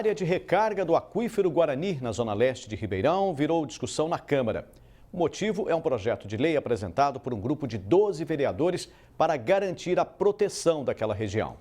área de recarga do aquífero Guarani, na zona leste de Ribeirão, virou discussão na Câmara. O motivo é um projeto de lei apresentado por um grupo de 12 vereadores para garantir a proteção daquela região.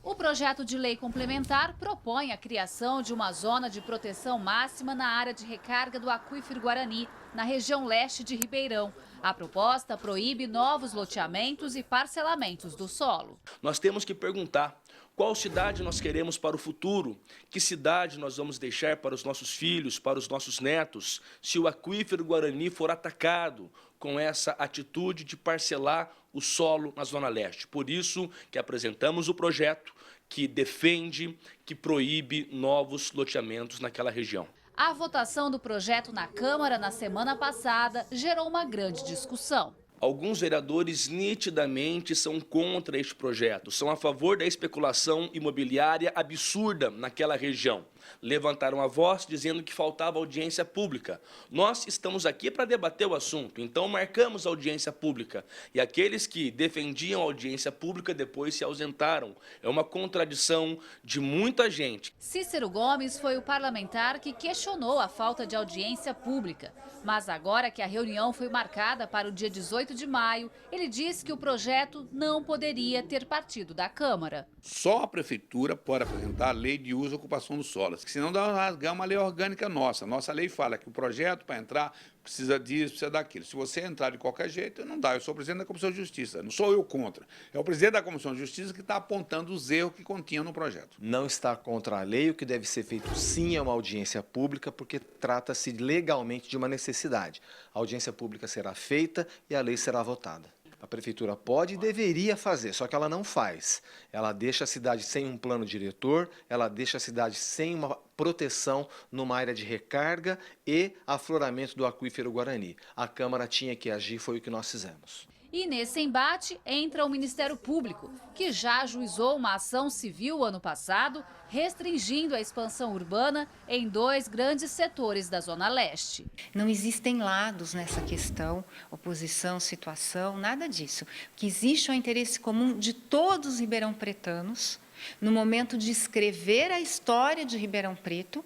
O projeto de lei complementar propõe a criação de uma zona de proteção máxima na área de recarga do aquífero Guarani, na região leste de Ribeirão. A proposta proíbe novos loteamentos e parcelamentos do solo. Nós temos que perguntar qual cidade nós queremos para o futuro, que cidade nós vamos deixar para os nossos filhos, para os nossos netos, se o aquífero Guarani for atacado com essa atitude de parcelar o solo na Zona Leste. Por isso que apresentamos o projeto que defende, que proíbe novos loteamentos naquela região. A votação do projeto na Câmara na semana passada gerou uma grande discussão. Alguns vereadores nitidamente são contra este projeto, são a favor da especulação imobiliária absurda naquela região. Levantaram a voz dizendo que faltava audiência pública. Nós estamos aqui para debater o assunto, então marcamos audiência pública. E aqueles que defendiam a audiência pública depois se ausentaram. É uma contradição de muita gente. Cícero Gomes foi o parlamentar que questionou a falta de audiência pública. Mas agora que a reunião foi marcada para o dia 18 de maio, ele disse que o projeto não poderia ter partido da Câmara. Só a Prefeitura pode apresentar a lei de uso e ocupação do solo, que senão dá uma lei orgânica nossa. Nossa lei fala que o projeto, para entrar, precisa disso, precisa daquilo. Se você entrar de qualquer jeito, não dá. Eu sou o presidente da Comissão de Justiça, não sou eu contra. É o presidente da Comissão de Justiça que está apontando os erros que continham no projeto. Não está contra a lei, o que deve ser feito sim é uma audiência pública, porque trata-se legalmente de uma necessidade. A audiência pública será feita e a lei será votada. A Prefeitura pode e deveria fazer, só que ela não faz. Ela deixa a cidade sem um plano diretor, ela deixa a cidade sem uma proteção numa área de recarga e afloramento do aquífero Guarani. A Câmara tinha que agir, foi o que nós fizemos. E nesse embate entra o Ministério Público, que já ajuizou uma ação civil ano passado, restringindo a expansão urbana em 2 grandes setores da Zona Leste. Não existem lados nessa questão, oposição, situação, nada disso. O que existe é o interesse comum de todos os ribeirão-pretanos, no momento de escrever a história de Ribeirão Preto,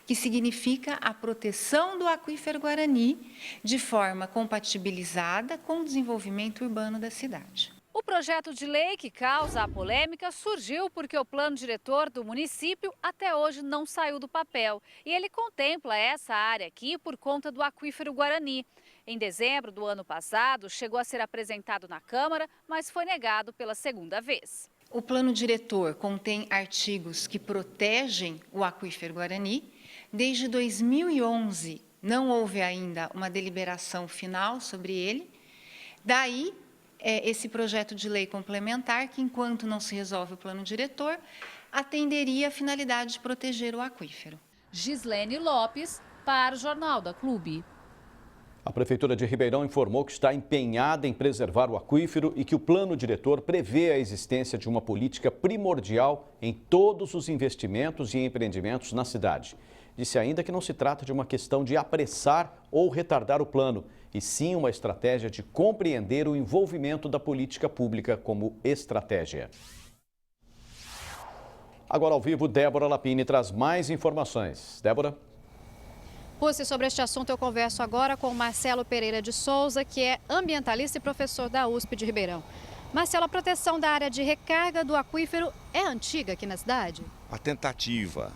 que significa a proteção do aquífero Guarani de forma compatibilizada com o desenvolvimento urbano da cidade. O projeto de lei que causa a polêmica surgiu porque o plano diretor do município até hoje não saiu do papel. E ele contempla essa área aqui por conta do aquífero Guarani. Em dezembro do ano passado, chegou a ser apresentado na Câmara, mas foi negado pela segunda vez. O plano diretor contém artigos que protegem o aquífero Guarani. Desde 2011, não houve ainda uma deliberação final sobre ele. Daí, esse projeto de lei complementar, que enquanto não se resolve o plano diretor, atenderia a finalidade de proteger o aquífero. Gislene Lopes, para o Jornal da Clube. A Prefeitura de Ribeirão informou que está empenhada em preservar o aquífero e que o plano diretor prevê a existência de uma política primordial em todos os investimentos e empreendimentos na cidade. Disse ainda que não se trata de uma questão de apressar ou retardar o plano, e sim uma estratégia de compreender o envolvimento da política pública como estratégia. Agora ao vivo, Débora Lapini traz mais informações. Débora? Rússi, sobre este assunto eu converso agora com Marcelo Pereira de Souza, que é ambientalista e professor da USP de Ribeirão. Marcelo, a proteção da área de recarga do aquífero é antiga aqui na cidade? A tentativa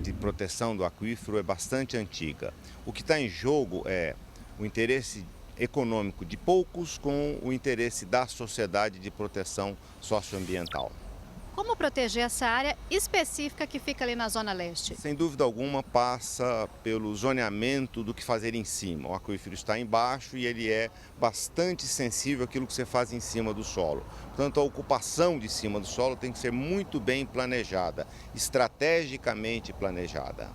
de proteção do aquífero é bastante antiga. O que está em jogo é o interesse econômico de poucos com o interesse da sociedade de proteção socioambiental. Como proteger essa área específica que fica ali na Zona Leste? Sem dúvida alguma, passa pelo zoneamento do que fazer em cima. O aquífero está embaixo e ele é bastante sensível àquilo que você faz em cima do solo. Portanto, a ocupação de cima do solo tem que ser muito bem planejada, estrategicamente planejada.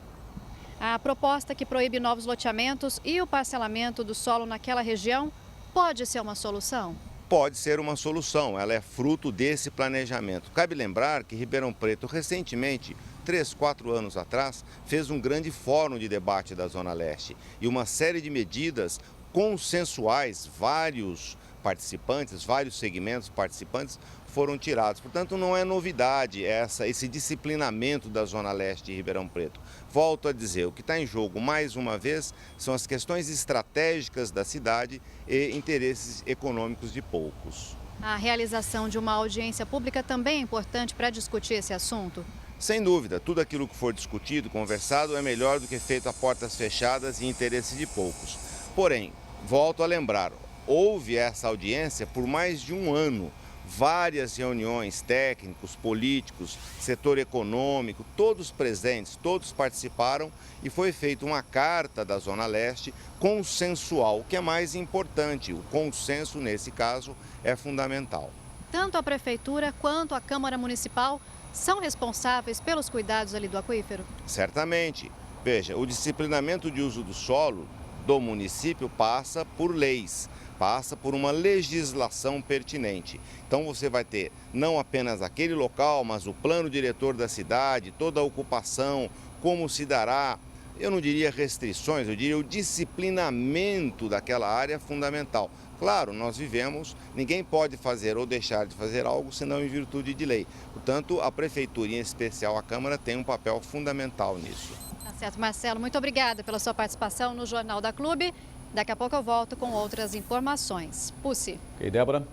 A proposta que proíbe novos loteamentos e o parcelamento do solo naquela região pode ser uma solução? Pode ser uma solução, ela é fruto desse planejamento. Cabe lembrar que Ribeirão Preto, recentemente, 3, 4 anos atrás, fez um grande fórum de debate da Zona Leste e uma série de medidas consensuais, vários participantes, vários segmentos participantes foram tirados. Portanto, não é novidade esse disciplinamento da Zona Leste de Ribeirão Preto. Volto a dizer, o que está em jogo, mais uma vez, são as questões estratégicas da cidade e interesses econômicos de poucos. A realização de uma audiência pública também é importante para discutir esse assunto? Sem dúvida, tudo aquilo que for discutido, conversado, é melhor do que feito a portas fechadas e interesse de poucos. Porém, volto a lembrar, houve essa audiência por mais de um ano. Várias reuniões, técnicos, políticos, setor econômico, todos presentes, todos participaram e foi feita uma carta da Zona Leste consensual, o que é mais importante. O consenso, nesse caso, é fundamental. Tanto a Prefeitura quanto a Câmara Municipal são responsáveis pelos cuidados ali do aquífero? Certamente. Veja, o disciplinamento de uso do solo do município passa por leis, passa por uma legislação pertinente. Então você vai ter não apenas aquele local, mas o plano diretor da cidade, toda a ocupação, como se dará, eu não diria restrições, eu diria o disciplinamento daquela área é fundamental. Claro, nós vivemos, ninguém pode fazer ou deixar de fazer algo senão em virtude de lei. Portanto, a Prefeitura, em especial a Câmara, tem um papel fundamental nisso. Tá certo, Marcelo. Muito obrigada pela sua participação no Jornal da Clube. Daqui a pouco eu volto com outras informações. Pucci. Ok, Débora.